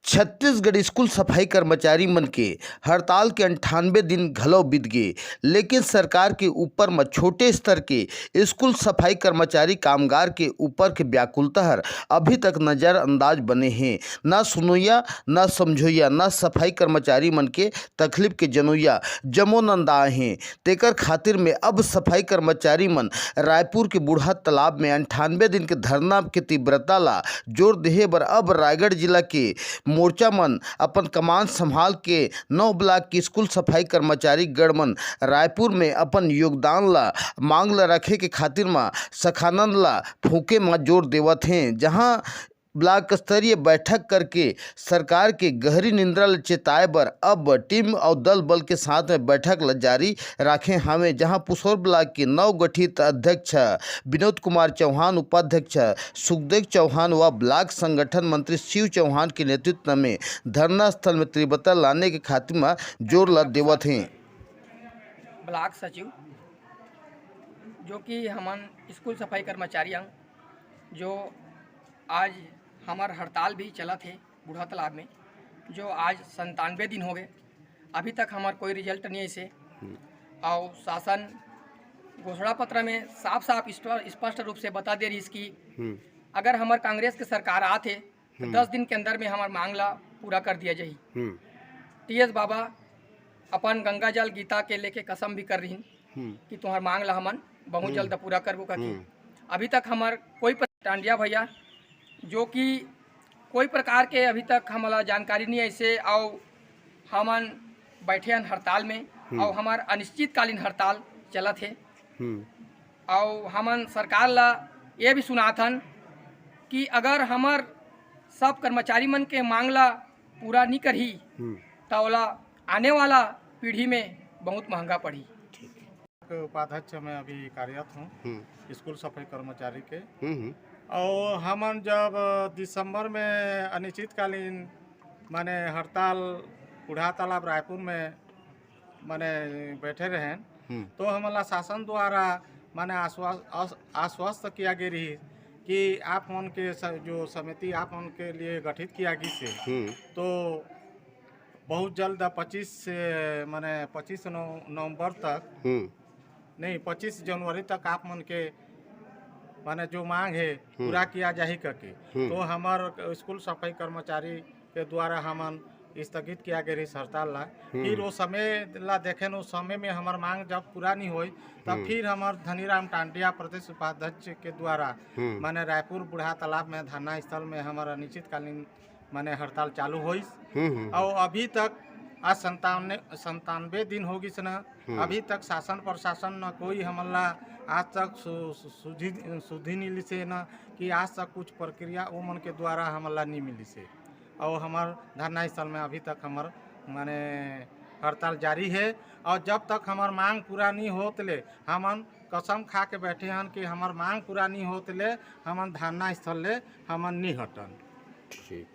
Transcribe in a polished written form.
Chhattisgarh school सफाई कर्मचारी मन के हड़ताल के 98 दिन घलो बीत गए, लेकिन सरकार के ऊपर में छोटे स्तर के स्कूल सफाई कर्मचारी कामगार के ऊपर के व्याकुलता हर अभी तक नज़रअंदाज बने हैं। न सुनोइया न समझोइया न सफाई कर्मचारी मन के तकलीफ के जनोइया जमो नंदाए हैं। तेकर खातिर में अब सफाई कर्मचारी मन रायपुर के बूढ़ा तालाब में 98 दिन के धरना के तीव्रता ला जोर देहे बर अब रायगढ़ जिला के मोर्चा मन अपन कमान संभाल के 9 ब्लॉक के स्कूल सफाई कर्मचारी गण मन रायपुर में अपन योगदान ला मांग ला रखे के खातिर में सखानंद ला फूके में जोर देवत हैं। जहां ब्लॉक स्तरीय बैठक करके सरकार के गहरी निंद्रा ल चेताए बर अब टीम और दल बल के साथ में बैठक ल जारी रखे हमें। जहां पुसौर ब्लॉक के नवगठित अध्यक्ष विनोद कुमार चौहान, उपाध्यक्ष सुखदेव चौहान व ब्लॉक संगठन मंत्री शिव चौहान के नेतृत्व में धरना स्थल में तीव्रता लाने के खातिर में जोर ल देवत हैं। ब्लॉक सचिव जो कि हमन स्कूल सफाई कर्मचारी जो आज हमार हड़ताल भी चला थे बूढ़ा तालाब में, जो आज 97 दिन हो गए, अभी तक हमार कोई रिजल्ट नहीं है इसे। और शासन घोषणा पत्र में साफ साफ स्पष्ट रूप से बता दे रही इसकी अगर हमार कांग्रेस के सरकार आते तो 10 दिन के अंदर में हमार मांग ला पूरा कर दिया जाही। टीएस बाबा अपन गंगा जल गीता के लेके कसम भी कर रही कि तुम्हार मांग ला हमन बहुत जल्द पूरा करबो करके। अभी तक हमार कोई टांडिया भैया जो कि कोई प्रकार के अभी तक हमारा जानकारी नहीं ऐसे और हमन बैठे हैं हड़ताल में और हमार अनिश्चितकालीन हड़ताल चला थे। और हमन सरकार ला ये भी सुनाथन कि अगर हमार सब कर्मचारी मन के मांगला पूरा नहीं करही तो ओला आने वाला पीढ़ी में बहुत महंगा पड़ी। उपाध्यक्ष में अभी कार्यरत हूँ स्कूल सफाई कर्मचारी के। और हमन जब दिसंबर में अनिश्चितकालीन माने हड़ताल बूढ़ा तालाब रायपुर में माने बैठे रहे तो हमारा शासन द्वारा माने आश्वस्त किया गया रही कि आप मन के जो समिति आप मन के लिए गठित किया गई से तो बहुत जल्द 25 से माने 25 नवंबर तक नहीं 25 जनवरी तक आप मन के माने जो मांग है पूरा किया जाही करके। तो हमार स्कूल सफाई कर्मचारी के द्वारा हमन स्थगित किया गया हड़ताल ला। फिर वो समय ला देखें उस समय में हमार मांग जब पूरा नहीं हुई तब फिर हमार धनीराम टांडिया प्रदेश उपाध्यक्ष के द्वारा माने रायपुर बूढ़ा तालाब में धरना स्थल में हमारा अनिश्चितकालीन माने हड़ताल चालू हुई। और अभी तक आज 97 दिन हो गई न, अभी तक शासन प्रशासन न कोई हमला आज तक सुधी नहीं ली से न कि आज तक कुछ प्रक्रिया वो मन के द्वारा हमला नहीं मिली से। और हमार धरना स्थल में अभी तक हमार माने हड़ताल जारी है। और जब तक हमार मांग पूरा नहीं होतले हमन कसम खा के बैठे हैं कि हमार मांग पूरा नहीं होतले हमन धरना स्थल ले हमन नहीं हटन।